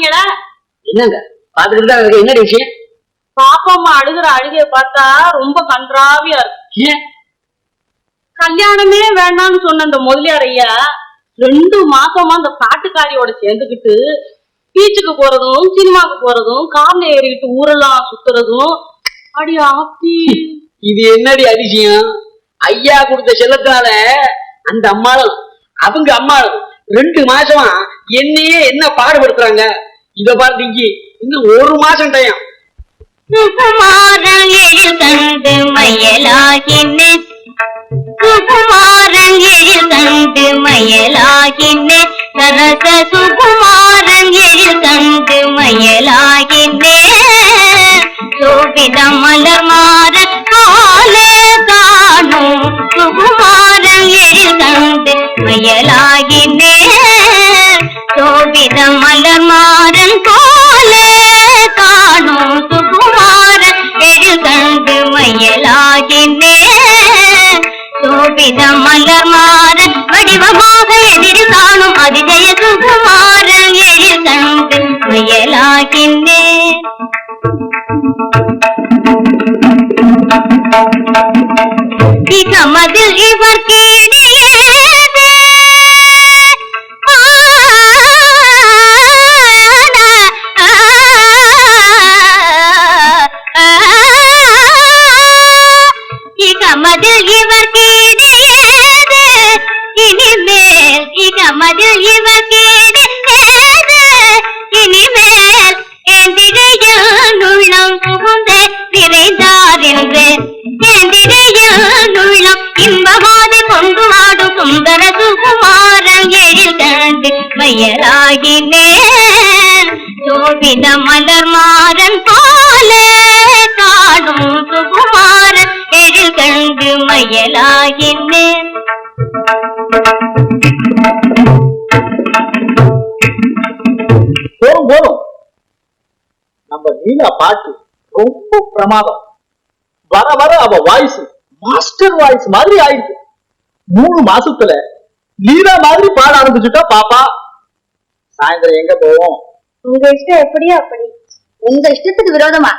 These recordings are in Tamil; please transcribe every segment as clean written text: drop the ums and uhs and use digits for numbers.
பாத்தீங்களா? என்னங்க பாத்துக்கிட்டு தான் என்னடி விஷயம்? பாப்பா அம்மா அழுகிற அழுகைய பார்த்தா ரொம்ப கன்றாவியா இருக்கு. ஏன் கல்யாணமே வேண்டாம்னு சொன்ன அந்த முதலியார் ஐயா 2 மாசமா அந்த பாட்டுக்காரியோட சேர்ந்துக்கிட்டு பீச்சுக்கு போறதும் சினிமாக்கு போறதும் கார்ல ஏறிக்கிட்டு ஊரெல்லாம் சுத்துறதும். அடி ஆத்தி, இது என்னடி அதிசயம்? ஐயா கொடுத்த செல்லத்தினால அந்த அம்மாளும் அவங்க அம்மாளும் 2 மாசமா என்னையே என்ன பாடுபடுத்துறாங்க. இத பாத்தீங்க இன்னும் 1 மாசம் டைம். சுகுமாரன் எழில் கண்டு மயலாகினேன், சுகுமாரன் எழில் கண்டு மயலாகினேன், சரச சுகுமாரன் எழில் கண்டு மயலாகினேன், சோபிதம் மலர் மாற காலே காணும், சுகுமாரன் எழில் கண்டு மயலாகினேன், சோபிதம் மலர் மாறன் காலே காணும், சுகுமாரன் எழில் கண்டு மயலாகினேன், சோபித மலர் மாறன் வடிவமாக எதிரில் காணும், அதிஜய சுகுமாரன் எழில் கண்டு மயலாகினேன். இகமதில் இவர் கீழியேது இகமதில் இவர் கீழியேது, இனிமேல் இகமதில் இவர் கீழியேது, இனிமேல் எந்திரையில் உள்ளம் புகுந்தே நிறைந்தார் என்று, எந்திரையில் உள்ளம் இன்பமாதி கொண்டு வாடும் சுந்தர சுகுமாரன் எழில் கண்டு மயலாகினேன், சோபித மலர் மாறன் போலே காடும், சுகுமாரன் எழில் கண்டு மயலாகினேன். போதும் போதும், நம்ம நீலா பாட்டு ரொம்ப பிரமாதம். வர வர அவ வாய்ஸ் மாஸ்டர் வாய்ஸ் மாதிரி ஆயிடுச்சு. 3 மாசத்துல லீலா மாதிரி பாட ஆரம்பிச்சுட்டா பாப்பா. சாயந்தரம் எங்க போவோம்? உங்க இஷ்டம் எப்படியோ அப்படி. உங்க இஷ்டத்துக்கு விரோதமா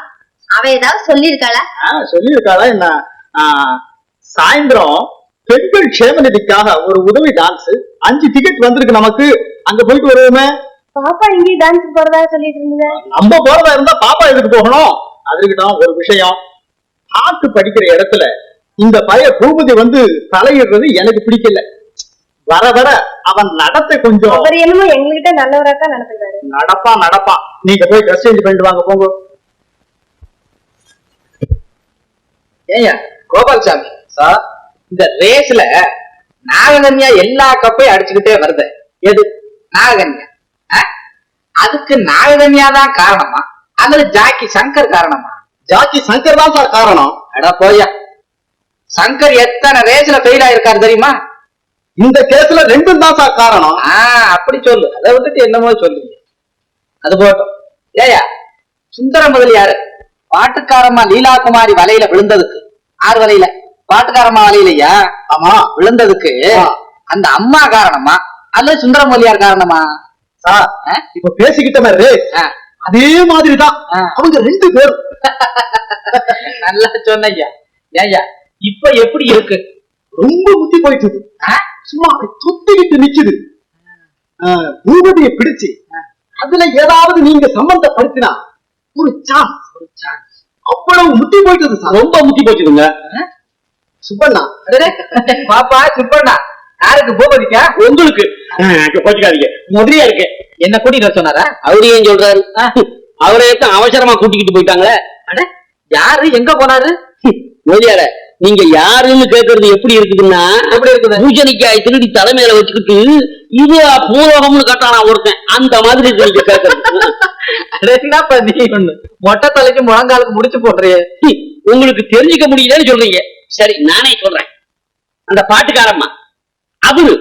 அவ ஏதாவது சொல்லியிருக்காளா? சொல்லியிருக்காளா என்ன? சாயந்தரம் பெண்கள் க்ஷேமநிதிக்காக ஒரு உதவி டான்ஸ் 5 டிக்கெட் வந்திருக்கு நமக்கு. அங்க போயிட்டு வருவோமே. பாப்பா இங்கே டான்ஸ் போறதா சொல்லிட்டு இருந்தது. நம்ம போறதா இருந்தா பாப்பா எதுக்கு போகணும்? அதுக்குதான் ஒரு விஷயம். பாட்டு படிக்கிற இடத்துல இந்த பைய பூபதி வந்து தலையிடுறது எனக்கு பிடிக்கல. வர வர அவன் நடத்தை கொஞ்சம். அவர் என்னமோ எங்ககிட்ட நல்லவராக்கா நடத்துறாரு. நடப்பா. நீங்க போய் ட்ரெஸ் சேஞ்ச் பண்ணிட்டு வாங்க போங்க. ஏயா கோபால்சாமி சார், இந்த ரேஸ்ல நாககன்யா எல்லா கப்பையும் அடிச்சுக்கிட்டே வருது. எது நாககன்யா? அதுக்கு நாககன்யா தான் காரணமா அல்லது ஜாக்கி சங்கர் காரணமா? ஜாக்கி சங்கர் தான் சார் காரணம். அட போயா, சங்கர் எத்தனை ரேஸ்ல ஃபெயில் ஆயிருக்காரு தெரியுமா? இந்த கேஸ்ல 2 தான் சார் காரணம். அப்படி சொல்லு, அதை விட்டுட்டு என்னமோ சொல்லுங்க. அது போட்டோம். ஏயா சுந்தர முதலியாரு பாட்டுக்காரம்மா லீலா குமாரி வலையில விழுந்ததுக்கு, 6 வலையில பாட்டுக்காரம்மா வலையிலையா? ஆமா, விழுந்ததுக்கு அந்த அம்மா காரணமா அல்லது சுந்தர முதலியார் காரணமா? சார் இப்ப பேசிக்கிட்ட மாதிரி அதே மாதிரிதான் அவங்க 2 பேரும். நல்லா சொன்னையா. ஏயா இப்ப எப்படி இருக்கு? ரொம்ப முத்தி போயிட்டு சும்மா தொத்திக்கிட்டு நிக்குது. பூபதியை பிடிச்சு அதுல ஏதாவது நீங்க சம்பந்தப்படுத்தினா ஒரு சான்ஸ் அவ்வளவு முத்தி போயிட்டது சார். ரொம்ப முத்தி போச்சுதுங்க. சுப்பண்ணா பாப்பா சுப்பண்ணா யாருக்கு? பூபதிக்கா? உங்களுக்கு போச்சுக்காதீங்க. முதலியா இருக்கு. என்ன கூட்டிட்டு சொன்னாரா? அவரு ஏன் சொல்றாரு? அவரை அவசரமா கூட்டிக்கிட்டு போயிட்டாங்களே. யாரு எங்க போனாரு? முதலியார நீங்க யாருன்னு கேக்குறது எப்படி இருக்குதுன்னா, எப்படி இருக்குது? பூஜனிக்காய் திருடி தலைமையில வச்சுக்கிட்டு இது பூலோகம்னு கட்டானா ஒருத்தன், அந்த மாதிரி நீங்க கேக்குறது. என்னப்பா நீ ஒண்ணு மொட்டை தலைக்கு முழங்காலுக்கு முடிச்சு போடுறிய? உங்களுக்கு தெரிஞ்சுக்க முடியலன்னு சொல்றீங்க. சரி நானே சொல்றேன். அந்த பாட்டுக்காரம்மா, அவரு,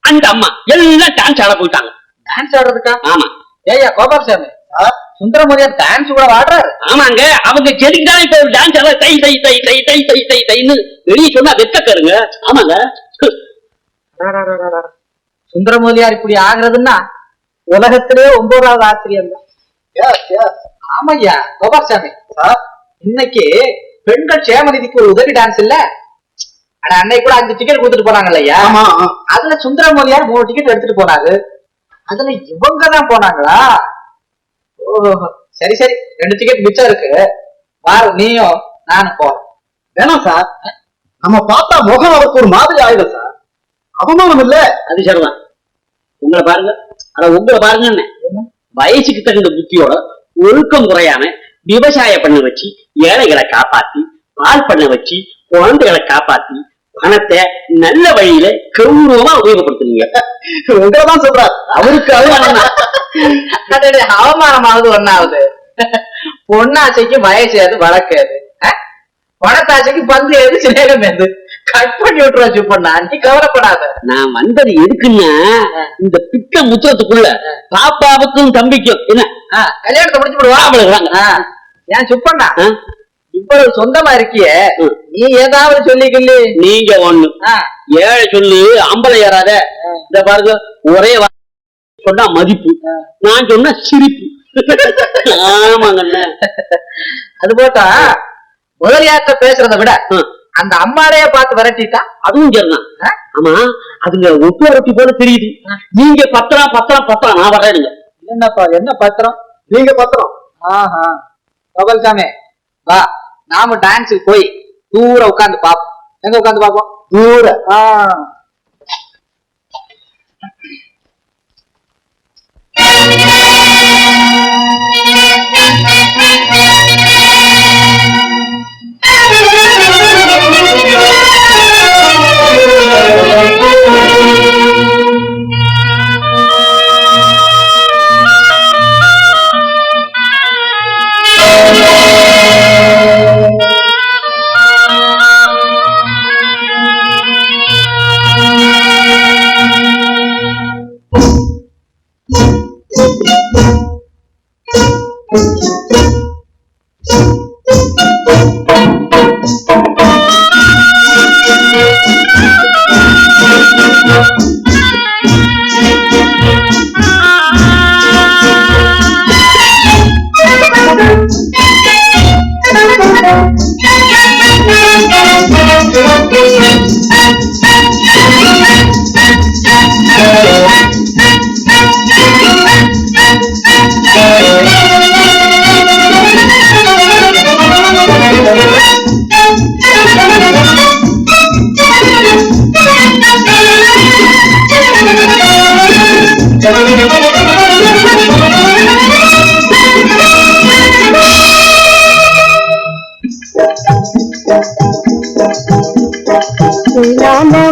அந்த அம்மா எல்லாம் டான்ஸ் ஆட போயிட்டாங்க. டான்ஸ் ஆடுறதுக்கா? ஆமா. ஏய்யா கோபால்சாமி, சுந்தரமுடியார் டான்ஸ் கூட ஆடுறாரு? ஆமாங்க. அவங்க செடிக்குதான் இப்ப டான்ஸ் ஆட தை தை தை தை தை தை தை தைன்னு வெளியே சொன்னா வெக்கருங்க. ஆமாங்க. சுந்தரமுடியார் இப்படி ஆகுறதுன்னா உலகத்திலே 9வது ஆச்சரியம் தான். ஆமையா கோபால்சாமி சார், இன்னைக்கு பெண்கள் சேமநிதிக்கு ஒரு உதவி டான்ஸ் இல்ல? ஆனா அன்னைக்கு கூட 5 டிக்கெட் கொடுத்துட்டு போனாங்கல்ல ஐயா. அதுல சுந்தரமொழியார் 3 டிக்கெட் எடுத்துட்டு போனாரு. அதுல இவங்க தான் போனாங்களா? ஓஹோ, சரி சரி, 2 டிக்கெட் மிச்சம் இருக்கு. வாரு, நீயும் நானும் போறோம். வேணாம் சார், நம்ம பார்த்தா முகம் அவருக்கு ஒரு மாதிரி ஆயிடும் சார். அவமானம் இல்ல. அது சரிதான். உங்களை பாருங்க, உங்களை பாருங்க, என்ன வயசுக்கு தகுந்த புத்தியோட ஒழுக்கம் குறையாம விவசாய பண்ண வச்சு ஏழைகளை காப்பாத்தி, பால் பண்ண வச்சு குழந்தைகளை காப்பாத்தி, பணத்தை நல்ல வழியில கௌரவமா உபயோகப்படுத்துறீங்க. உங்களைதான் சொல்றாரு. அவருக்கு அவமானமாவது ஒன்னாவது. பொண்ணாசைக்கு வயசு ஏது, வழக்கு ஏது, பணத்தாசைக்கு பந்து ஏது, சிநேகம் ஏது. கட் பண்ணி விட்டுருவா சுப்பண்ணா, நீ கவலைப்படாத. நான் வந்தது எதுக்குன்னா, இந்த பிட்ட முத்திரத்துக்குள்ள பாப்பாவுக்கும் தம்பிக்கும் என்ன கல்யாணத்தை முடிச்சு விடுவா. ஏன் சுப்பண்ணா, இவ்வளவு சொந்தமா இருக்கிய, நீ ஏதாவது சொல்லிக்கல. நீங்க ஒண்ணு ஏழை சொல்லு அம்பளை ஏறாத. இந்த பாருங்க, ஒரே சொன்னா மதிப்பு, நான் சொன்னா சிரிப்பு. ஆமாங்கண்ண. அது போட்டா முதலியாட்ட பேசுறத விட அந்த அம்மாளையே பார்த்து விரட்டிட்டா அதுவும் சரிதான். ஆமா, அதுங்க ஒட்டு வரட்டி போல தெரியுது. நீங்க பத்திரம் பத்திரம் பத்திரம், நான் வர்றேனுங்க. என்னப்பா, என்ன பத்திரம்? நீங்க பத்திரம்? ஆஹா, கோபால்சாமி வா, நாம டான்ஸுக்கு போய் தூரம் உட்காந்து பாப்போம். எங்க உட்காந்து பாப்போம்? தூர.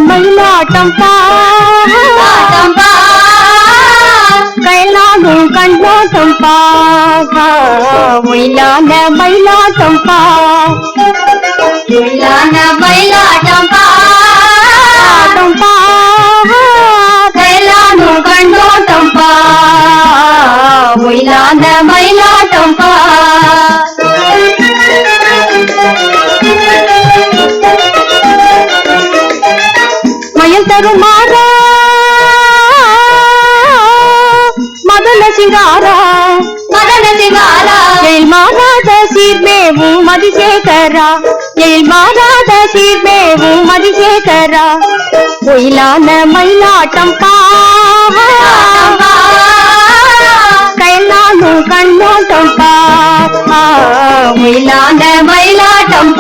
மயிலாட்டம் கைலாகும் கண்ணோட்டம் மயிலான மயிலாட்டம் மயிலாட்டம் கைலாகும் கண்ணோட்டம் மயிலான மயிலாட்டம் மயில் தருமாறா மதன சிங்காரா எழில் மாறாத சீர்மேவும் மதிசேகரா எழில் மாறாத சீர்மேவும் மதிசேகரா ஒயிலான மயிலாட்டம் கைலானும் கண்ணோட்டம் ஒயிலான மயிலாட்டம்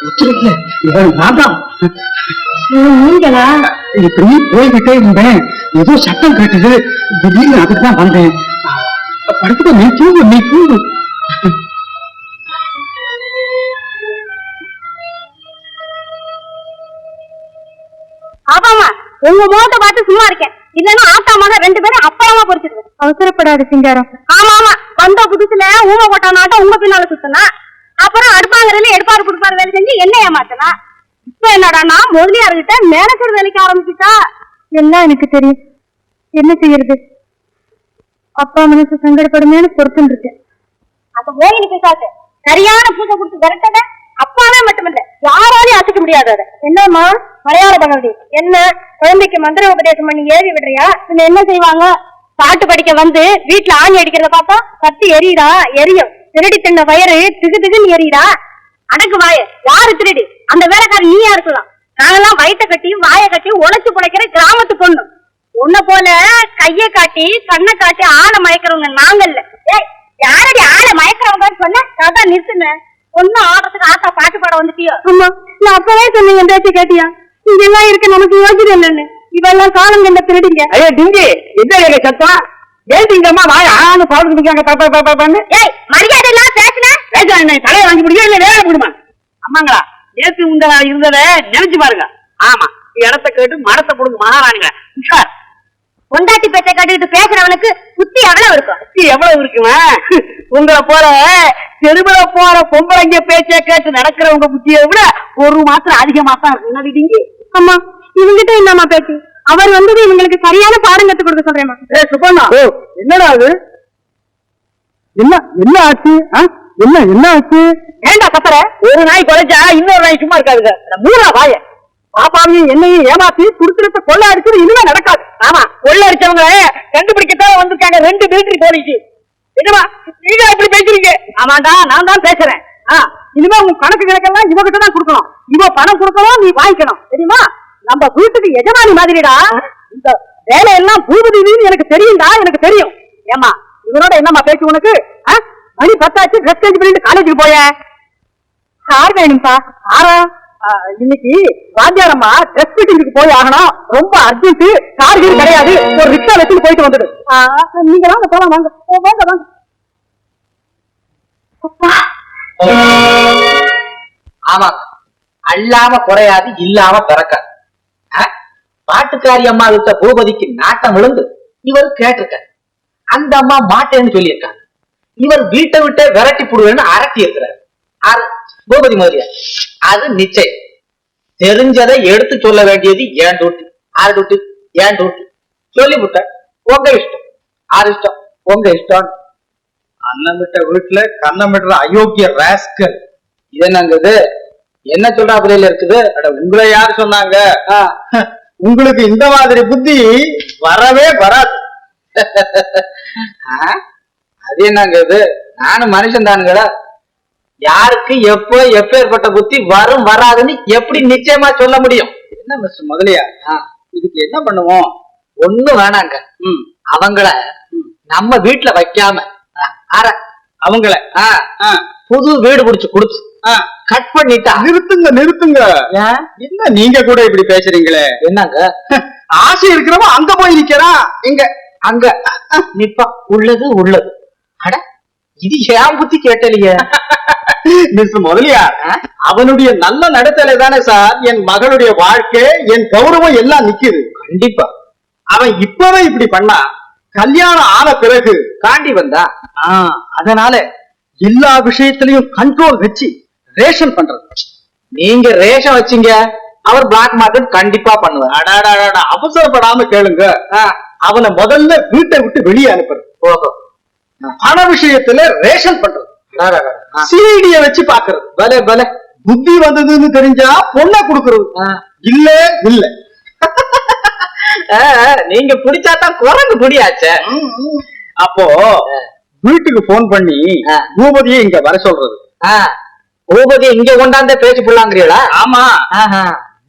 ஒத்துழைக்கல இவன் நான் நீங்களா? இப்படி போய்கிட்டே இருந்தேன், ஏதோ சத்தம் கேட்டது, திடீர்னு அதுக்குதான் வந்தேன். படுத்துக்க, நீ தூங்கு. ஆமாமா, உங்க முகத்தை பார்த்து சும்மா இருக்கேன். இல்லன்னா ஆத்தா மக 2 பேரும் அப்பளமா பொறிச்சிருவேன். அவசரப்படாது சிங்காரம். ஆமா வந்த புதுசுல ஊமை போட்டா நாட்டம் உங்க பின்னால சுத்தனா, அப்புறம் அடுப்பாங்கறதுல எடுப்பாரு குடுப்பாரு வேலை செஞ்சு என்ன ஏமாத்தனா. இப்ப என்னடானா முதலியார்கிட்ட மேனேஜர் வேலைக்கு ஆரம்பிச்சுட்டா. எல்லாம் எனக்கு தெரியும், என்ன செய்யறது? அப்பா மனசு சங்கடப்படுமேன்னு பொறுத்துன்னு இருக்கேன். அந்த மோகினி பேசாது சரியான பூஜை கொடுத்து விரட்டத அப்பாவே மட்டுமில்ல யாராலையும் அசைக்க முடியாது. அதை என்னம்மா மலையாள பகவதி, என்ன குழந்தைக்கு மந்திர உபதேசம் பண்ணி ஏறி விடுறியா? இன்னும் என்ன செய்வாங்க? பாட்டு படிக்க வந்து வீட்டுல ஆணி அடிக்கிறத பார்த்தா கத்தி எரியுதா? எரியும். திருடி தின்ன வயிறு திகு திகுன்னு எரியுதா? அடக்கு வாய, யாரு திருடி? அந்த வேலைக்காரி நீயா இருக்கலாம். நாங்கெல்லாம் வயிற்ற கட்டி வாயை கட்டி உழைச்சு பிழைக்கிற கிராமத்து பொண்ணு. உன்ன போல கைய காட்டி கண்ணை காட்டி ஆளை மயக்கிறவங்க நாங்கல்ல. ஏய், யாரடி ஆளை மயக்கிறவங்கன்னு சொன்ன? அதான் நிறுத்துன. ஒண்ணு ஆடுறதுக்கு ஆத்தா பாட்டு பாட வந்துட்டியோ? அம்மா, நான் அப்பவே சொன்னீங்க, பேச்சு கேட்டியா? இதெல்லாம் இருக்க நமக்கு யோசனை இல்லைன்னு. இதெல்லாம் காலம் கண்ட திருடிங்க. ஐயோ டிங்கி, என்ன சத்தம்? ஏண்டிங்கம்மா வாய ஆன்னு பாடுட்டு இருக்காங்க. ஏய், மரியாதை எல்லாம் பேசுன தலையை வாங்கி முடியும் இல்ல வேலை முடியுமா? அம்மாங்களா, நேற்று உங்க இருந்தத நினைச்சு பாருங்க. ஆமா, இடத்த கேட்டு மரத்தை கொடுங்க மகாராணிங்க. உஷார். பொண்டாட்டி பேச்சை கட்டிக்கிட்டு பேசுறவனுக்கு புத்தி எவ்வளவு இருக்கும்? புத்தி எவ்வளவு இருக்குமா? உங்களை போற தெருவுல போற பொம்பளைங்க பேச்சை கேட்டு நடக்கிறவங்க புத்தியை விட 1 மாசம் அதிகமா தான் இருக்கு. என்ன டிங்கி? அம்மா, இவங்கிட்ட என்னம்மா பேச்சு? அவர் வந்தது இவங்களுக்கு சரியான பாடம் கத்து கொடுக்க சொல்றேம்மா. சுபண்ணா, என்னடா அது? என்ன ஆச்சு? என்ன ஆச்சு? ஏண்டா கத்துற? ஒரு நாய் குறைச்சா இன்னொரு நாய் சும்மா இருக்காதுங்க. மூணா வாய பாப்பாவையும் என்னையும் ஏமாத்தி குடுத்துறத கொள்ள அடிச்சது இனிமே நடக்காது. ஆமா, கொள்ள அடிச்சவங்க கண்டுபிடிக்கத்தான் வந்திருக்காங்க 2 மிலிட்டரி போலீஸ். என்னமா நீங்க இப்படி பேசுறீங்க? ஆமாண்டா, நான் தான் பேசுறேன். இனிமே உங்க கணக்கெல்லாம் இவகிட்ட தான் கொடுக்கணும். இவ பணம் கொடுக்கணும், நீ வாங்கிக்கணும். தெரியுமா? நம்ம வீட்டுக்கு எஜமானி மாதிரிடா. இந்த வேலையெல்லாம் பூபதினு எனக்கு தெரியும்டா, எனக்கு தெரியும். ஏமா இவனோட என்னம்மா பேச்சு உனக்கு? மணி 10 ஆச்சு, ட்ரெஸ் சேஞ்ச் பண்ணிட்டு காலேஜுக்கு போய. கார் வேணும்பா. ஆரா, இன்னைக்கு வாத்தியாரம்மா ட்ரெஸ் ஃபிட்டிங்க்கு போய் ஆகணும். ரொம்ப அர்ஜென்ட். கார் கிடையாது, ஒரு ரிக்ஷா வச்சுட்டு போயிட்டு வந்துடு. நீங்க வாங்க போலாம், வாங்க வாங்க வாங்க. ஆமா, அல்லாம குறையாது, இல்லாம பிறக்காது. பாட்டுக்காரி அம்மா விட்ட பூபதிக்கு நாட்டம் விழுந்து இவர் கேட்டிருக்க. அந்த அம்மா மாட்டேன்னு சொல்லியிருக்காங்க. இவர் வீட்டை விட்டு விரட்டி போடுவேன்னு அரட்டி இருக்கிறார். பூபதி முதலியா அது நிச்சயம். தெரிஞ்சதை எடுத்து சொல்ல வேண்டியது ஏன் டூட்டி. ஆறு டூட்டி, ஏன் டூட்டி சொல்லிவிட்ட. உங்க இஷ்டம். ஆறு இஷ்டம், உங்க இஷ்டம். அன்னமிட்ட வீட்டுல கண்ணமிடுற அயோக்கிய ராஸ்கல். இது என்னங்குது? என்ன சொல்ற அப்படியில இருக்குது? உங்களை யார் சொன்னாங்க? உங்களுக்கு இந்த மாதிரி புத்தி வரவே வராது. அது என்னங்குது? நானும் மனுஷன் தானுங்களா? யாருக்கு எப்போ எப்பேற்பட்ட புத்தி வரும் வராதுன்னு எப்படி நிச்சயமா சொல்ல முடியும்? என்ன மிஸ்டர் முதலியா, இதுக்கு என்ன பண்ணுவோம்? ஒண்ணும் வேணாங்க. அவங்கள நம்ம வீட்டுல வைக்காம அவங்கள புது வீடு புடிச்சு கொடுத்து கட் பண்ணிட்டா. நிறுத்துங்க. என்ன நீங்க கூட இப்படி பேசுறீங்களே? என்னங்க? ஆசை இருக்கிறவன் அங்க போய் நிக்கிறான். இங்க அங்க நிப்பா. உள்ளது உள்ளது. அட, இது ஏன் புத்தி கேட்டலையே? மிஸ்டர் முதலியா, அவனுடைய நல்ல நடத்தலை தானே சார் என் மகளுடைய வாழ்க்கை, என் கௌரவம் எல்லாம் நிக்குது. கண்டிப்பா. அவன் இப்பவே இப்படி பண்ணா கல்யாணம் ஆன பிறகு காண்டி வந்தா. அதனால எல்லா விஷயத்திலையும் கண்ட்ரோல் வச்சு ரேஷன் பண்றது. நீங்க ரேஷன் வச்சீங்க, அவர் பிளாக் மார்க்கெட் கண்டிப்பா பண்ணுவார். அவசரப்படாம கேளுங்க. அவனை முதல்ல வீட்டை விட்டு வெளியே அனுப்புறது. ஓஹோ. பண விஷயத்துல ரேஷன் பண்றது. சிஐடிய வச்சு பாக்குறது. பலே பலே. புத்தி வந்ததுன்னு தெரிஞ்சா பொண்ணை கொடுக்கறது. இல்ல இல்ல நீங்க பிடிச்சாதான் குரங்கு பிடியாச்சே. அப்போ வீட்டுக்கு போன் பண்ணி பூபதியை இங்க வர சொல்றது. பூபதி இங்க கொண்டாந்த பேச்சு புள்ளாங்கிறீங்களா? ஆமா.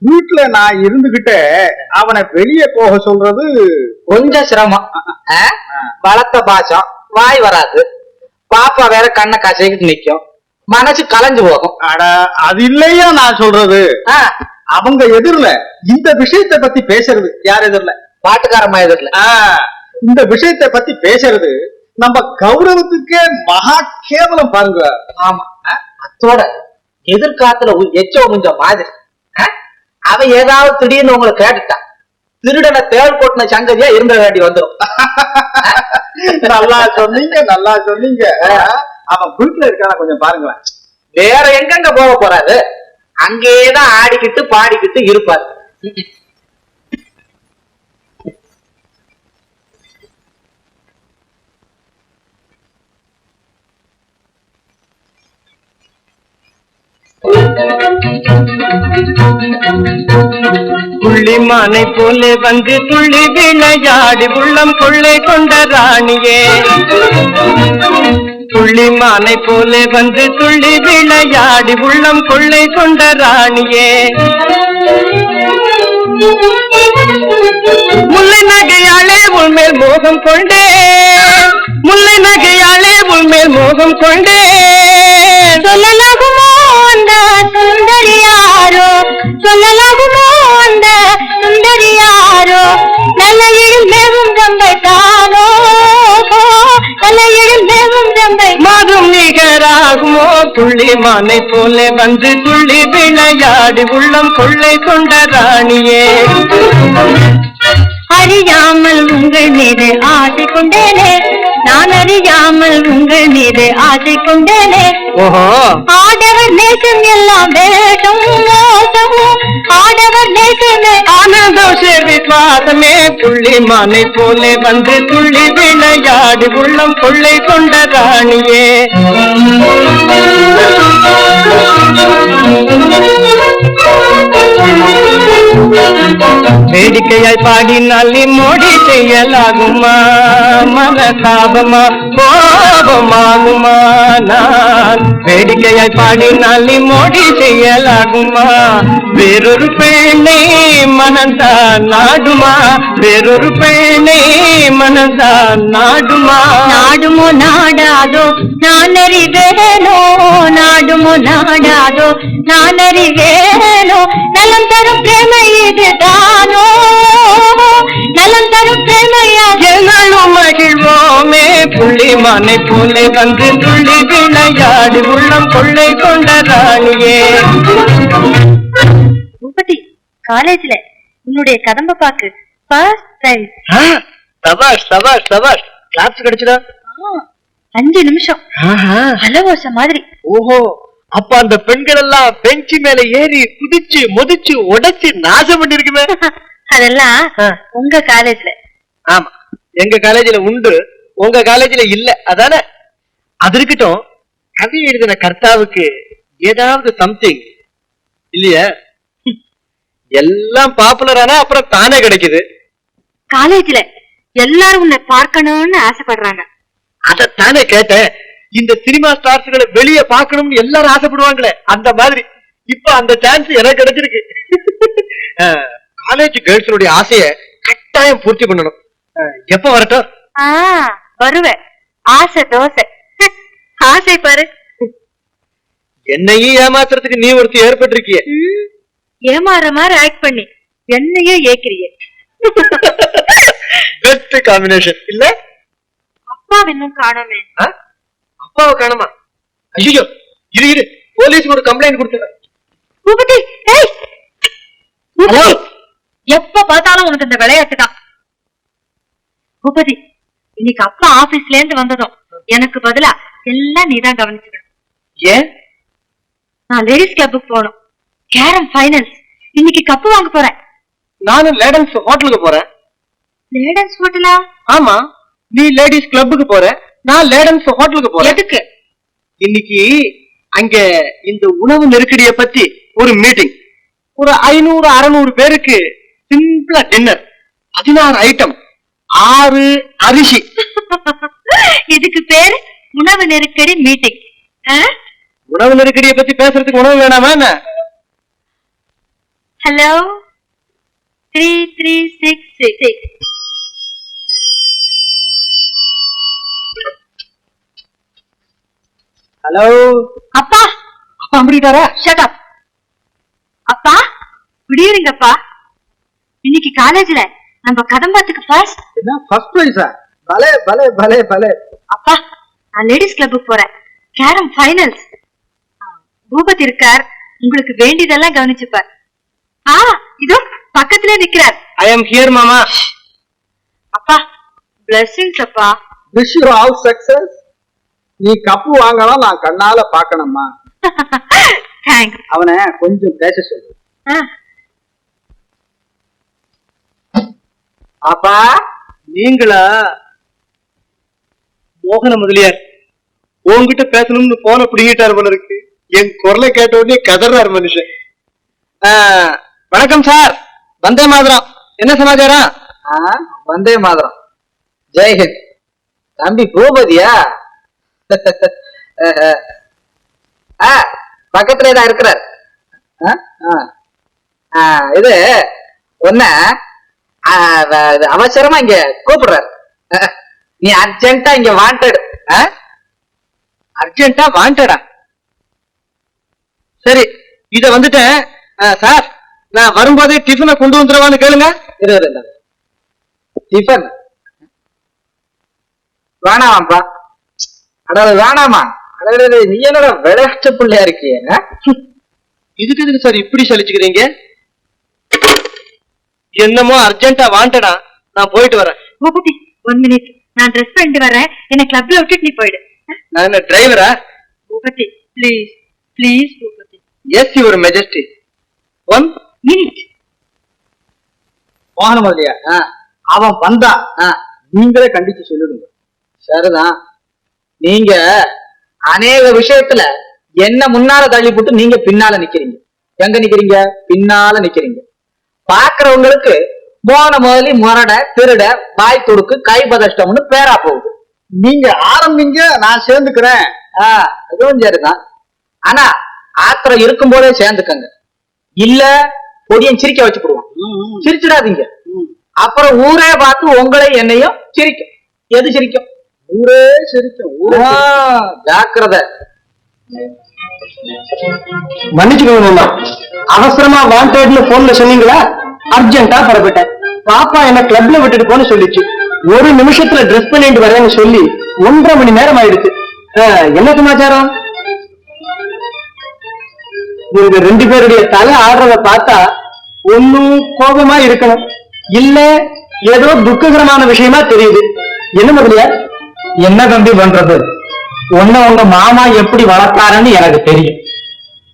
வீட்டுல நான் இருந்துகிட்ட அவனை வெளியே போக சொல்றது கொஞ்சம் சிரமம். பலத்த பாசம், வாய் வராது. பாப்பா வேற கண்ணை காய்ச்சிக்கிட்டு நிக்கும். மனசு கலைஞ்சு போகும். அட அது இல்லையா நான் சொல்றது. அவங்க எதிரில இந்த விஷயத்தை பத்தி பேசுறது யார் எதிரில? பாட்டுக்காரமா எதிரில. இந்த விஷயத்தை பத்தி பேசுறது நம்ம கௌரவத்துக்கே மகா கேவலம் பாருங்க. ஆமா, அத்தோட எதிர்காலத்துல எச்சோ முஞ்ச மாதிரி அவ ஏதாவது திடீர்னு உங்களை கேட்டுட்டான், திருடனை தேள் கொட்டின சங்கதியா இருந்த வேண்டி வந்துடும். நல்லா சொன்னீங்க, நல்லா சொன்னீங்க. அவன் வீட்டுல இருக்கான கொஞ்சம் பாருங்களேன். வேற எங்கெங்க போக போறாரு, அங்கேயேதான் ஆடிக்கிட்டு பாடிக்கிட்டு இருப்பாரு. புள்ளிமானை போல வந்து துள்ளி விளையாடி உள்ளம் கொள்ளை கொண்ட ராணியே, புள்ளிமானை போல வந்து துள்ளி விளையாடி உள்ளம் கொள்ளை கொண்ட ராணியே, முல்லை நகையாளே உள்மேல் மோகம் கொண்டே, முல்லை நகையாளே உள்மேல் மோகம் கொண்டே, சொல்லலாகுமோ அந்த சுந்தரியாரோ, சொல்லலாகுமோ அந்த சுந்தரியாரோ, நல்லையில் மேவும் கம்பை தானோ, நல்லையில் மேவும் கம்பை மாதும் நிகராகுமோ, புள்ளிமானை போல வந்து துள்ளி விளையாடி உள்ளம் கொள்ளை கொண்ட ராணியே, அறியாமல் உங்கள் மீது ஆசை கொண்டேனே, நான் அறியாமல் உங்கள் மீது ஆசை கொண்டேனே, ஓஹோ ஆடவர் நேசம் எல்லாம் வேண்டும் மோசம், ஆடவர் நேசமே ஆனந்தம் விசுவாசமே, புள்ளிமானை போல வந்து துள்ளி விளையாடி உள்ளம் கொள்ளை கொண்ட ராணியே, வேடிக்கையாய் பாடினால் நீ மோடி செய்யலாகுமா, மனதாபமா கோபமாகுமா, நான் வேடிக்கையாய் பாடினால் நீ மோடி செய்யலாகுமா, வேறொரு பெண்ணை மனந்தான் நாடுமா, வேறொரு பெண்ணை மனந்தான் நாடுமா, நாடுமோ நாடாதோ நான் அறிவேனோ, நாடுமோ நாடாதோ நான் அறிவேனோ, நலம் தரும் பிரேமை இதுதானோ, நலம் தரும் பிரேமையா எங்களும் மகிழ்வோமே, புள்ளிமானை போல வந்து துள்ளி விளையாடி உள்ளம் கொள்ளை கொண்ட ராணியே. பூபதி, காலேஜ்ல உன்னுடைய கதம்ப பாக்கு ஃபர்ஸ்ட் பிரைஸ். சபாஷ் சபாஷ் சபாஷ், கிளாப்ஸ் கிடைச்சதா? 5 நிமிஷம் அலவோச மாதிரி. ஓஹோ, அப்ப அந்த பெண்கள் எல்லாம் பெஞ்சு மேல ஏறி குதிச்சு மொதிச்சு உடைச்சு நாசம் பண்ணிருக்குமே. அதெல்லாம் உங்க காலேஜ்ல. ஆமா, எங்க காலேஜ்ல உண்டு, உங்க காலேஜ்ல இல்ல, அதானே? அது இருக்கட்டும், கவி எழுதின கர்த்தாவுக்கு ஏதாவது சம்திங் இல்லையா? எல்லாம் பாப்புலரானா அப்புறம் தானே கிடைக்குது. காலேஜ்ல எல்லாரும் உன்னை பார்க்கணும்னு ஆசைப்படுறாங்க. அதத்தானே கேட்டேன். இந்த சினிமா ஸ்டார்ஸ்களை வெளியே பார்க்கணும்னு எல்லாரும் ஆசைப்படுவாங்களே, அந்த மாதிரி இப்ப அந்த சான்ஸ் எனக்கு கிடைச்சிருக்கு. காலேஜ் கேர்ள்ஸுடைய ஆசைய கட்டாயம் பூர்த்தி பண்ணணும். எப்ப வரட்டும்? வருவேன். ஆசை தோசை. ஆசை பாரு. என்னையும் ஏமாத்துறதுக்கு நீ ஒருத்தி ஏற்பட்டிருக்கிய. ஏமாற மாதிரி ஆக்ட் பண்ணி என்னையே ஏக்கிறிய. பெஸ்ட் காம்பினேஷன் இல்ல? அப்பா இன்னும் காணோமே. அப்பாவை காணுமா? ஐயோ, இரு இரு, போலீஸ்க்கு ஒரு கம்ப்ளைண்ட் கொடுத்துறேன். பூபதி, பூபதி, எப்ப பார்த்தாலும் உனக்கு இந்த விளையாட்டு தான். பூபதி, இன்னைக்கு அப்பா ஆபீஸ்ல இருந்து வந்ததும் எனக்கு பதிலா எல்லாம் நீதான் கவனிச்சுக்கணும். ஏன்? நான் லேடிஸ் கிளப்புக்கு போகணும். Carrom finals. இன்னைக்கு கப்பு வாங்க போறேன். நானும் லேடன்ஸ் ஹோட்டலுக்கு போறேன். லேடன்ஸ் ஹோட்டலா? ஆமா, நீ லேடிஸ் கிளப்புக்கு போற, நான் லேடன்ஸ் ஹோட்டலுக்கு போறேன். எதுக்கு? இன்னைக்கு அங்க இந்த உணவு நெருக்கடியை பத்தி ஒரு மீட்டிங். ஒரு 500-600 பேருக்கு சிம்பிளா டின்னர், 16 ஐட்டம், 6 அரிசி. இதுக்கு பேரு உணவு நெருக்கடி மீட்டிங். உணவு நெருக்கடியை பத்தி பேசுறதுக்கு உணவு வேணாமா என்ன? ஹலோ, 3366. ஹலோ அப்பா அப்பா அப்படிட்டாரா? Shut up. அப்பா குட் ஈவினிங் அப்பா. இன்னைக்கு காலேஜ்ல நம்ம கதம்பாத்துக்கு ஃபர்ஸ்ட். என்ன ஃபர்ஸ்ட் பிரைஸா? பலே பலே பலே பலே. அப்பா நான் லேடிஸ் கிளப்புக்கு போறேன். Carrom finals. பூபதி இருக்கார், உங்களுக்கு வேண்டியதெல்லாம் கவனிச்சுப்பார். இதோ பக்கத்திலே நிக்கிறார். ஐ எம் ஹியர் மாமா. அப்பா பிளெஸிங்ஸ் அப்பா. Wish you all success. நீ கப்பு வாங்கலாம், நான் கண்ணால பாக்கணும்மா. தேங்க்ஸ். அவனை கொஞ்சம் பேச சொல்லு. அப்பா நீங்களா? மோகன முதலியார் உங்ககிட்ட பேசணும்னு போன பிடிங்கிட்டாரு போல இருக்கு. என் குரலை கேட்ட உடனே கதறாரு மனுஷன். வணக்கம் சார். வந்தே மாதரம். என்ன சமாச்சாரம்? வந்தே மாதரம். ஜெய்ஹிந்த். தம்பி பூபதியா? பக்கத்துல தான் இருக்கிறார். இது ஒன்ன அவசரமா இங்க கூப்பிடுறாரு. நீ அர்ஜென்ட்டா இங்க வாண்டட். அர்ஜென்ட்டா வாண்டடா? சரி இத வந்துட்டேன் சார். நான் வரும்போதே டிஃபனை கொண்டு வந்துருவான்னு கேளுங்க. டிஃபன் வேணாமாப்பா. அதாவது வேணாமா? அதாவது நீ என்னோட விளையாட்டு பிள்ளையா இருக்கிய. இதுக்கு எதுக்கு சார் இப்படி சலிச்சுக்கிறீங்க? என்னமோ அர்ஜென்ட்டா வாண்டடா. நான் போயிட்டு வரேன். பூபதி 1 minute. நான் ட்ரெஸ் பண்ணிட்டு வரேன். என்ன கிளப்ல விட்டுட்டு நீ போயிடு. நான் என்ன டிரைவரா? Bhoopathi please please Bhoopathi. Yes your majesty. 1 minute. மோகன முதலியா அவன் வந்தா நீங்களே கண்டிச்சு சொல்லிடுங்க. சரிதான். நீங்க அநேக விஷயத்துல என்ன முன்னால தள்ளி போட்டு நீங்க பின்னால நிக்கிறீங்க. எங்க நிக்கிறீங்க? பின்னால நிக்கிறீங்க. பாக்குறவங்களுக்கு மோகன முதலி முரட திருட வாய் துடுக்கு கைபதஷ்டம்னு பேரா போகுது. நீங்க ஆரம்பிங்க, நான் சேர்ந்துக்கிறேன். அதுவும் சரிதான். ஆனா ஆத்திரம் இருக்கும் போதே சேர்ந்துக்கங்க. இல்ல பொடியன் சிரிக்க வச்சு போடுவான். சிரிச்சிடாதீங்க. அப்புறம் ஊரே பார்த்து உங்களை என்னையும் சிரிக்கும். எது சிரிக்கும்? ஊரே சிரிக்கும். ஜாக்கிரதை. மன்னிச்சுக்கோங்க. அவசரமா வாண்டட்னு போன்ல சொன்னீங்களா? அர்ஜென்ட்டா புறப்பட்டேன். பாப்பா என்ன கிளப்ல விட்டுட்டு போன்னு சொல்லிச்சு. 1 நிமிஷத்துல ட்ரெஸ் பண்ணிட்டு வரேன்னு சொல்லி 1.5 மணி நேரம் ஆயிடுச்சு. என்ன சமாச்சாரம்? இவங்க 2 பேருடைய தலை ஆடுறத பார்த்தா ஒன்னும் கோபமா இருக்கணும், இல்ல ஏதோ துக்ககரமான விஷயமா தெரியுது. என்ன முதலியா? என்ன தம்பி பண்றது? உங்க மாமா எப்படி வளர்த்தாருன்னு எனக்கு தெரியும்.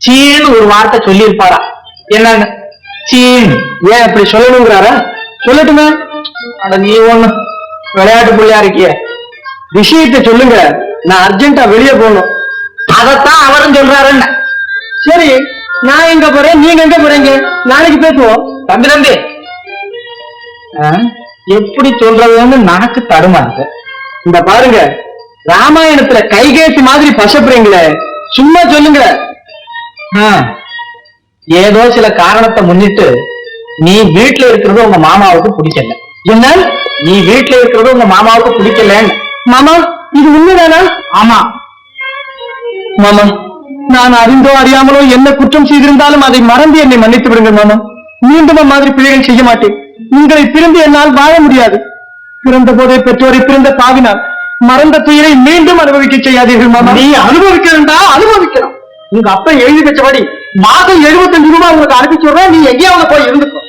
சீன்னு ஒரு வார்த்தை சொல்லி இருப்பாரா? என்னன்னு? சீன். ஏன் அப்படி சொல்லணுங்கிறாரா? சொல்லட்டுமே. அட நீ ஒண்ணு விளையாட்டு பிள்ளையா இருக்கிய. விஷயத்தை சொல்லுங்க, நான் அர்ஜென்ட்டா வெளியே போகணும். அதத்தான் அவரும் சொல்றாருன்னு. சரி, நான் எங்க போறேன், நீங்க எங்க போறீங்க? நாளைக்கு பேசுவோம். தம்பி எப்படி சொல்றதுன்னு நாக்கு தடுமாறுது. இந்த பாருங்க, ராமாயணத்துல கைகேசி மாதிரி பசப்புறீங்களே, சும்மா சொல்லுங்க. ஏதோ சில காரணத்தை முன்னிட்டு நீ வீட்டுல இருக்கிறது உங்க மாமாவுக்கு பிடிக்கல. என்ன? நீ வீட்டுல இருக்கிறது உங்க மாமாவுக்கு பிடிக்கலன்னு. மாமா, இது உண்மைதானா? ஆமா மாமா, நான் அறிந்தோ அறியாமலோ என்ன குற்றம் செய்திருந்தாலும் அதை மறந்து என்னை மன்னித்து விடுங்கள் மாமா. மீண்டும் மாதிரி பிள்ளைகள் செய்ய மாட்டேன். உங்களை பிரிந்து என்னால் வாழ முடியாது. பிறந்த போதே பெற்றோரை பிறந்த பாவினால் மறந்த துயரை மீண்டும் அனுபவிக்க செய்யாதீர்கள் மாமா. நீ அனுபவிக்கிறா? அனுபவிக்கணும். உங்க அப்பா எழுதி வச்சபடி மாதம் 75 ரூபாய் உங்களுக்கு அனுப்பிச்சுடுறேன். நீ எங்கேயாவது போய் இருந்துக்கோ.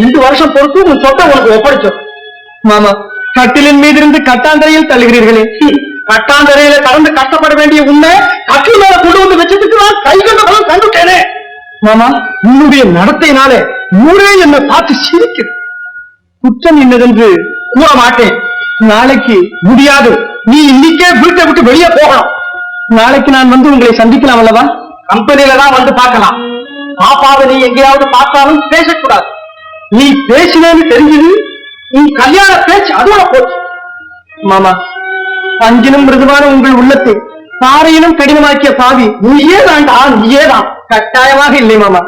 2 வருஷம் பொறுத்து உன் சொத்தை உனக்கு ஒப்படைச்சோம். மாமா, கட்டிலின் மீது இருந்து கட்டாந்தரையில் தள்ளுகிறீர்களே. கட்டாந்தரையில கடந்து கஷ்டப்பட வேண்டிய உண்மை கட்டில் மேல கொண்டு வந்து வச்சதுக்கு நான் கைகண்ட பலம் கண்டுட்டேனே. மாமா, உன்னுடைய நடத்தையினாலே ஊரே என்னை பார்த்து சிரிக்குது. குற்றம் என்னதென்று கூற மாட்டேன். நாளைக்கு முடியாது. நீ இன்னைக்கே வீட்டை விட்டு வெளியே போகணும். நாளைக்கு நான் வந்து உங்களை சந்திக்கலாம் அல்லவா? கம்பெனியில தான் வந்து பார்க்கலாம். பாப்பாவை நீ எங்கேயாவது பார்த்தாலும் பேசக்கூடாது. நீ பேசினேன்னு தெரிஞ்சது நீ கல்யாண பேச்சு அதோட போச்சு. மாமா, பஞ்சினும் மிருதுவான உங்கள் உள்ளத்தை பாறையினும் கடினமாக்கிய பாவி நீயே தான்டா, நீயே தான். கட்டாயமாக இல்லை மாமா.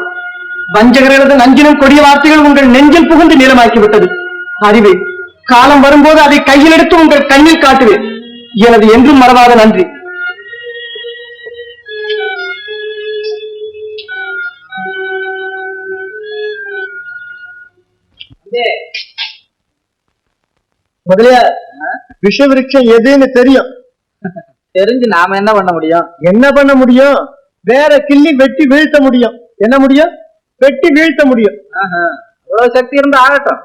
வஞ்சகர்களது நஞ்சினும் கொடிய வார்த்தைகள் உங்கள் நெஞ்சில் புகுந்து நீளமாக்கிவிட்டது. அறிவே, காலம் வரும்போது அதை கையில் எடுத்து உங்கள் கண்ணில் காட்டுவேன். எனது என்றும் மறவாத நன்றி. முதலியார் விஷ விருட்சம் எதுன்னு தெரியும். தெரிஞ்சு நாம என்ன பண்ண முடியும்? என்ன பண்ண முடியும்? வேற கிள்ளி வெட்டி வீழ்த்த முடியும். என்ன முடியும்? வெட்டி வீழ்த்த முடியும். இவ்வளவு சக்தி இருந்தா ஆகட்டும்.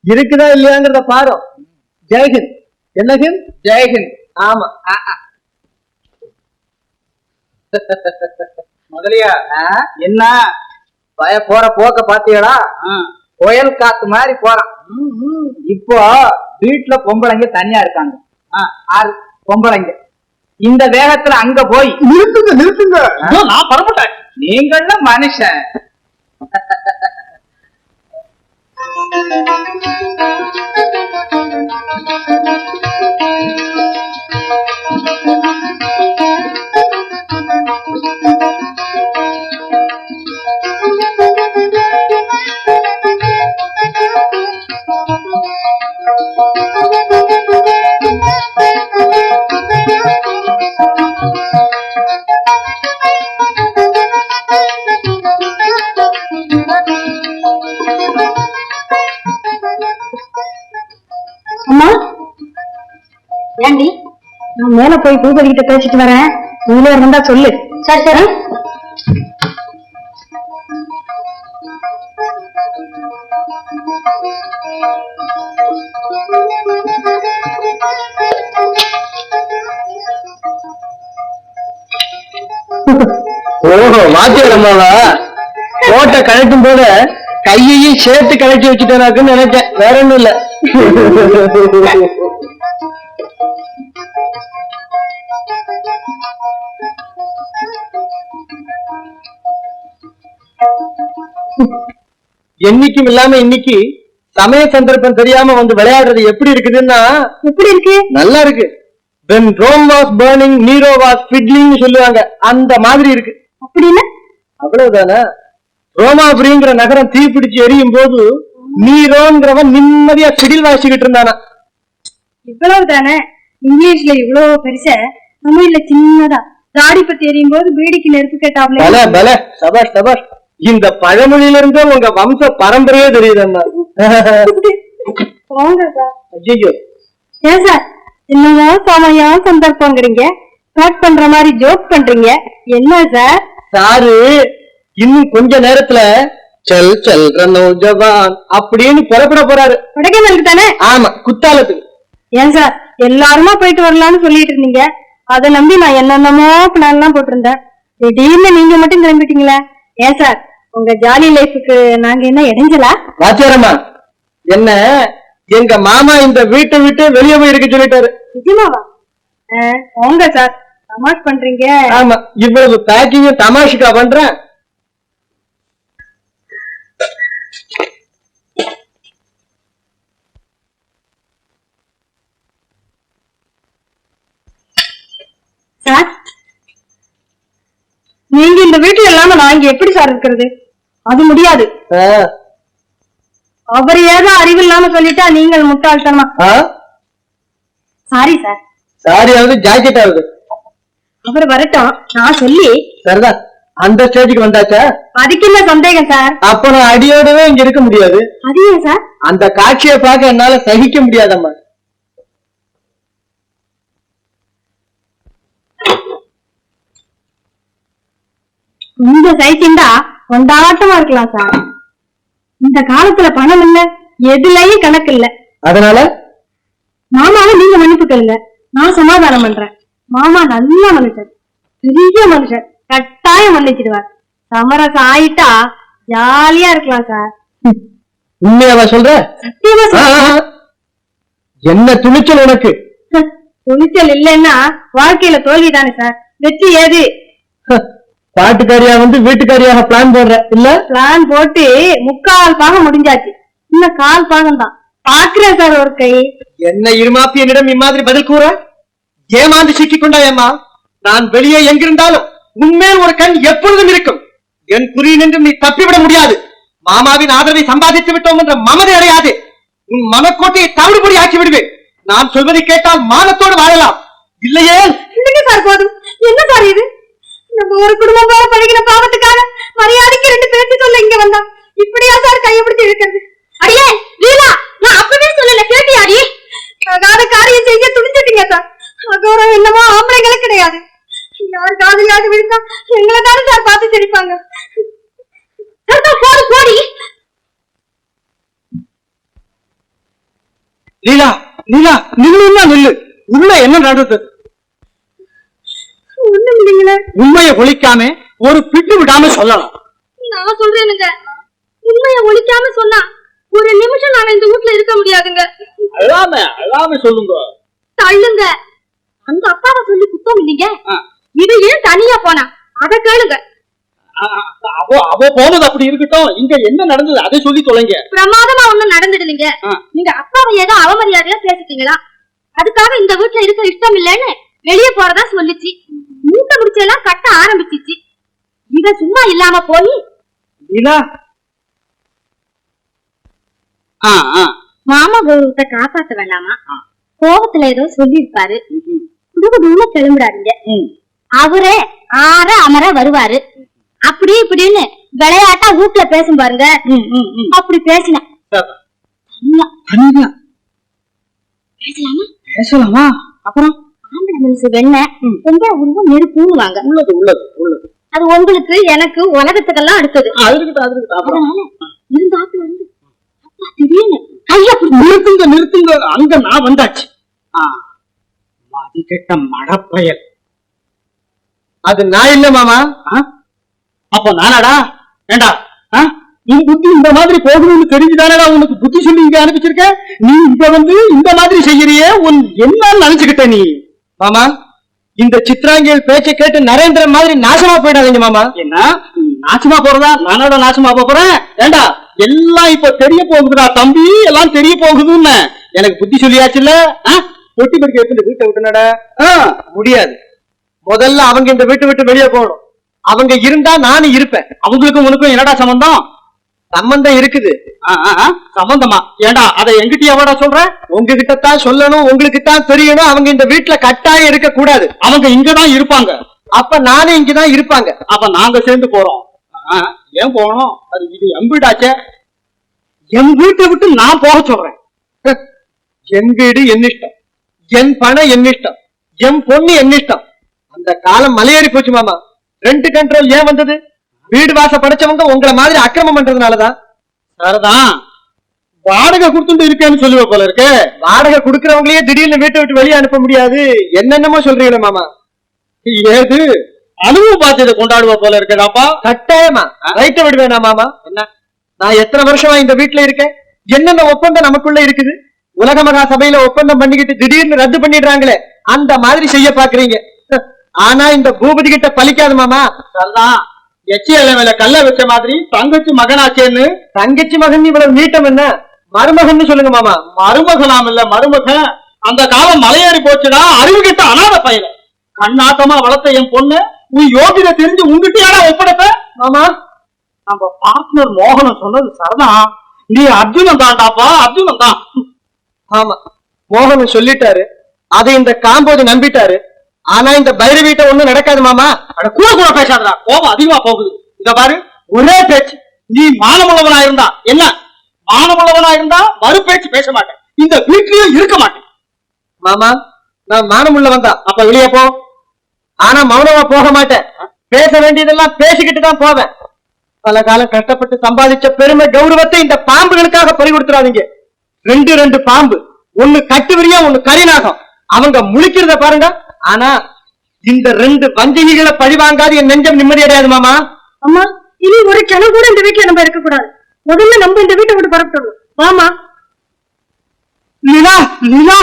இருக்குதா இல்லையாங்கிறத பாரு. ஜெய்ஹிந்த். என்ன ஹிந்த்? ஜெய்ஹிந்த். ஆமா. முதலியா என்ன போற போக்க பாத்தீங்களா? புயல் காத்து மாதிரி போறான். இப்போ வீட்டுல பொம்பளைங்க தனியா இருக்காங்க. 6 பொம்பளைங்க. இந்த வேகத்துல அங்க போய் நிறுத்துங்க நிறுத்துங்க, நான் பரமாட்டேன். நீங்கள மனுஷன். அம்மா ஏண்டி, நான் மேல போய் பூபதி கிட்ட பேசிட்டு வரேன், நீங்களே இருந்தா சொல்லு. சரி சரி. ஓஹோ, வாத்தியார் அம்மாவா? கோட்டை கழட்டும் போது கையையும் சேர்த்து கழட்டி வச்சுட்டேனாக்குன்னு நினைச்சேன். வேற ஒண்ணும் இல்ல. என்னைக்கும் இல்லாம இன்னைக்கு சமய சந்தர்ப்பம் தெரியாம வந்து விளையாடுறது எப்படி இருக்குதுன்னா, எப்படி இருக்கு? நல்லா இருக்கு. When Rome was burning, Nero was fiddling சொல்லுவாங்க. அந்த மாதிரி இருக்கு. அப்படின்னு அவ்வளவுதானே? ரோமாபுரிங்கிற நகரம் தீப்பிடிச்சு எரியும் போது நீரோங்கிறவன் நிம்மதியா சிடில் வாசிக்கிட்டு இருந்தானா. இவ்வளவு தானே? இங்கிலீஷ்ல இவ்வளவு பெருச, தமிழ்ல சின்னதா தாடி பத்தி எரியும் போது பீடிக்கு நெருப்பு கேட்டாப்ல. பல பல சபாஷ் சபாஷ். இந்த பழமொழியில இருந்து உங்க வம்ச பரம்பரையே தெரியுதம்மா. போங்க சார். ஐயோ, ஏன் சார் என்னமோ சமயம் சந்தர்ப்பங்கிறீங்க, கட் பண்ற மாதிரி ஜோக் பண்றீங்க. என்ன சார்? சாரு இன்னும் கொஞ்ச நேரத்துல செல் செல்ற நௌஜவான் அப்படின்னு புறப்பட போறாரு. கொடைக்கானலுக்கு தானே? ஆமா, குத்தாலத்துக்கு. ஏன் சார் எல்லாருமா போயிட்டு வரலாம்னு சொல்லிட்டு இருந்தீங்க, அதை நம்பி நான் என்னென்னமோ பிளான் எல்லாம் போட்டிருந்தேன். திடீர்னு நீங்க மட்டும் கிளம்பிட்டீங்களே. ஏன் சார் உங்க ஜாலி லைஃபுக்கு நாங்க என்ன இடைஞ்சலா? வாத்தியாரம்மா, என்ன எங்க மாமா இந்த வீட்டை விட்டு வெளியே போய் இருக்க சொல்லிட்டாரு. நிஜமாவா? போங்க சார், தமாஷ் பண்றீங்க. ஆமா, இவ்வளவு பேக்கிங் தமாஷுக்கா பண்றேன். சார் நீங்க இந்த வீட்டுல இல்லாம நான் இங்க எப்படி சார் இருக்கிறது? அது முடியாது. அவர் ஏதோ அறிவு இல்லாம சொல்லிட்டா நீங்கள் முட்டாள்தனமா. Sorry sir. சாரியாவது ஜாக்கெட் ஆகுது. அவர் வரட்டும், நான் சொல்லி. சரிதான், அந்த ஸ்டேஜுக்கு வந்தாச்சா? அதுக்கு என்ன சந்தேகம் சார்? அப்ப நான் அடியோடவே இங்க இருக்க முடியாது. அது ஏன் சார்? அந்த காட்சியை பார்க்க என்னால சகிக்க முடியாதம்மா. இந்த சைக்கிண்டா கொண்டாட்டமா இருக்கலாம் சார். இந்த காலத்துல பணம் இல்ல, எதுலயும் கணக்கு இல்ல. அதனால மாமாவை நீங்க மன்னிப்பு கேளுங்க, நான் சமாதானம் பண்றேன். மாமா நல்ல மனுஷன், பெரிய மனுஷன், கட்டாயம் மன்னிச்சிடுவார். சமரசம் ஆயிட்டா ஜாலியா இருக்கலாம் சார். உண்மையாவா சொல்ற? சத்தியமா சார். என்ன துணிச்சல் உனக்கு? துணிச்சல் இல்லைன்னா வாழ்க்கையில தோல்வி தானே சார். வெற்றி ஏது? பாட்டுக்காரியா வந்து வீட்டுக்காரியாக பிளான் போடுற இல்ல? பிளான் போட்டு 3/4 பாகம் முடிஞ்சாச்சு, இன்னும் 1/4 பாகம் தான். பாக்குறேன் சார் ஒரு கை. என்ன இருமாப்பி என்னிடம் இம்மாதிரி பதில் கூற? ஏமாந்து சிக்கிக் கொண்டாயம்மா. நான் வெளியே எங்கிருந்தாலும் உன்மேல் ஒரு கண் எப்பொழுதும் இருக்கும். என் குறி நின்று நீ தப்பிவிட முடியாது. மாமாவின் ஆதரவை சம்பாதித்து விட்டோம் என்ற மமதை அடையாது. உன் மனக்கோட்டையை தவிடுபடி ஆக்கி விடுவேன். நான் சொல்வதை கேட்டால் மானத்தோடு வாழலாம், இல்லையே? இல்லைங்க சார், போதும். என்ன சார் இது? நம்ம ஒரு குடும்பம் போல பழகின பாவத்துக்காக மரியாதைக்கு 2 பேர்த்து சொல்ல இங்க வந்தா இப்படியா சார் கையை பிடிச்சு இருக்கிறது? அடியே லீலா, நான் அப்பவே சொல்லல, கேட்டியாடி? காதலியாக விழுந்தா எங்களை தானே சார் பார்த்து சிரிப்பாங்க. போடி போடி. லீலா லீலா நில்லுன்னா நில்லு. உள்ள என்ன நடந்தது? ஒண்ணும் இல்லைங்களே. உண்மையை ஒழிக்காம ஒரு பிட்டு விடாம சொல்லலாம். நான் சொல்றேனுங்க, உண்மையை ஒழிக்காம சொன்னா ஒரு நிமிஷம் நாங்க இந்த வீட்டுல இருக்க முடியாதுங்க. அழாம சொல்லுங்க. தள்ளுங்க. அந்த அப்பாவை சொல்லி குத்தம் இல்லைங்க. இது ஏன் தனியா போனா அத கேளுங்க. அவ போனது அப்படி இருக்கட்டும், இங்க என்ன நடந்தது அதை சொல்லி தொலைங்க. பிரமாதமா ஒண்ணும் நடந்துடுங்க. நீங்க அப்பாவை ஏதோ அவமரியாதையா பேசிட்டீங்களா, அதுக்காக இந்த வீட்டுல இருக்க இஷ்டம் இல்லைன்னு வெளியே போறதா சொல்லிச்சு. மூட்டை முடிச்செல்லாம் கட்ட ஆரம்பிச்சிச்சு. இவ சும்மா இல்லாம போய் லீலா மாமா கௌரவத்தை காப்பாத்த வேண்டாமா, கோபத்துல ஏதோ சொல்லிருப்பாரு. குடுகுடுன்னு கிளம்புறாருங்க. அவரே ஆற அமர வருவாரு. அப்படி இப்படின்னு விளையாட்டா வீட்டுல பேசும் பாருங்க. அப்படி பேசினா பேசலாமா? அப்புறம் ஆம்பளை மனசு வெண்ண பொம்பளை உருவம் நெருப்புன்னு வாங்க. உள்ளது உள்ளது உள்ளது. அது உங்களுக்கு எனக்கு உலகத்துக்கெல்லாம் அடுத்தது. அதனால இருந்தாப்புல இருந்து அப்பா திடீர்னு கையா நிறுத்துங்க நிறுத்துங்க. அங்க நான் வந்தாச்சு. மதி கெட்ட மடப்பயல். அது நான் இல்ல மாமா. அப்ப நானாடா? ஏண்டா உன் புத்தி இந்த மாதிரி போகணும்னு தெரிஞ்சுதானடா உனக்கு புத்தி சொல்லி இங்க அனுப்பிச்சிருக்க. நீ இங்க வந்து இந்த மாதிரி செய்யறியே, உன் என்ன நினைச்சுக்கிட்ட நீ? மாமா, இந்த சித்ராங்கியல் பேச்சை கேட்டு நரேந்திரன் மாதிரி நாசமா போயிடாதீங்க மாமா. என்ன நாசமா போறதா? நானோட நாசமா போறேன்? ஏண்டா எல்லாம் இப்ப தெரிய போகுதுடா தம்பி, எல்லாம் தெரிய போகுதுன்னு எனக்கு புத்தி சொல்லியாச்சுல்ல. பொட்டி பறிக்க எடுத்து வீட்டை விட்டுனடா முடியாது. முதல்ல அவங்க இந்த வீட்டை விட்டு வெளியே போகணும். அவங்க இருந்தா நானும் இருப்பேன். அவங்களுக்கும் உனக்கும் என்னடா சம்பந்தம்? சம்பந்தம் இருக்குது. சம்பந்தமா? ஏண்டா அதை எங்கிட்டயாவடா சொல்ற? உங்ககிட்ட தான் சொல்லணும், உங்களுக்கு தான் தெரியணும். அவங்க இந்த வீட்டுல கட்டாயம் இருக்க கூடாது. அவங்க இங்கதான் இருப்பாங்க. அப்ப நானும் இங்கதான் இருப்பாங்க. அப்ப நாங்க சேர்ந்து போறோம். ஏன் போகணும்? அது இது என் வீடாச்சே. என் வீட்டை விட்டு நான் போக சொல்றேன். என் வீடு என் இஷ்டம், என் பணம் என் இஷ்டம், என் பொண்ணு என் இஷ்டம். அந்த காலம் மலையேறி போச்சு மாமா. ரெண்டு கண்ட்ரோல் ஏன் வந்தது? வீடு வாச படைச்சவங்க உங்களை மாதிரி அக்கிரமம் பண்றதுனாலதான். சரிதான், வாடகை கொடுத்துட்டு இருக்கேன்னு சொல்லுவ போல இருக்கு. வாடகை கொடுக்கறவங்களையே திடீர்னு வீட்டை விட்டு வெளியே அனுப்ப முடியாது. என்னென்னமோ சொல்றீங்களா மாமா? ஏது அனுபவம் பார்த்து இதை கொண்டாடுவ போல இருக்கேடாப்பா. கட்டாயமா ரைட்ட விடுவேனா மாமா? என்ன, நான் எத்தனை வருஷமா இந்த வீட்டுல இருக்கேன். என்னென்ன ஒப்பந்தம் நமக்குள்ள இருக்குது. உலக மகா சபையில ஒப்பந்தம் பண்ணிக்கிட்டு திடீர்னு ரத்து பண்ணிடுறாங்களே, அந்த மாதிரி செய்ய பாக்குறீங்க. ஆனா இந்த பூபதி கிட்ட பலிக்காது மாமா. சரிதான், எச்சியல்ல மேல கல்ல வச்ச மாதிரி தங்கச்சி மகனாச்சேன்னு. தங்கச்சி மகன் இவ்வளவு நீட்டம் என்ன? மருமகன் சொல்லுங்க மாமா. மருமகனாம் இல்ல மருமகன். அந்த காலம் மலையேறி போச்சுடா அறிவு கிட்ட அனாத பயிர. கண்ணாட்டமா வளர்த்த என் பொண்ணு உன் யோகிதை தெரிஞ்சு உங்ககிட்டயாடா ஒப்படைப்ப மாமா? நம்ம பார்ட்னர் மோகனம் சொன்னது சரிதான். நீ அர்ஜுனன் தான்டாப்பா, அர்ஜுனன் தான். ஆமா, மோகனம் சொல்லிட்டாரு. அதை இந்த காம்போதி நம்பிட்டாரு. ஆனா இந்த பைரவீட்ட ஒண்ணும் நடக்காது மாமா. கூட கூட பேசாதடா, கோபம் அதிகமா போகுது. இத பாரு, ஒரே பேச்சு. நீ மானமுள்ளவனா இருந்தா என்ன, மானமுள்ளவனா இருந்தா மறு பேச்சு பேச மாட்டேன், இந்த வீட்லயும் இருக்க மாட்டேன். மாமா, நான் மானமுள்ளவன் தான். அப்ப வெளியே போ. ஆனா மௌனமா போக மாட்டேன். பேச வேண்டியதெல்லாம் பேசிக்கிட்டு தான் போவேன். பல காலம் கஷ்டப்பட்டு சம்பாதிச்ச பெருமை கௌரவத்தை இந்த பாம்புகளுக்காக பறி கொடுத்துறாதீங்க. ரெண்டு பாம்பு, ஒண்ணு கட்டுவிரியா, ஒண்ணு கரிநாகம். அவங்க முழிக்கிறத பாருங்க. ஆனா இந்த ரெண்டு வஞ்சகிகளை பழி வாங்காது என் நெஞ்சம் நிம்மதி அடையாது மாமா. அம்மா, இனி ஒரு கணம் கூட இந்த வீட்டுல நம்ம இருக்க கூடாது. முதல்ல நம்ம இந்த வீட்டை விட்டு பரப்பிட்டோம். வாமா. லீலா லீலா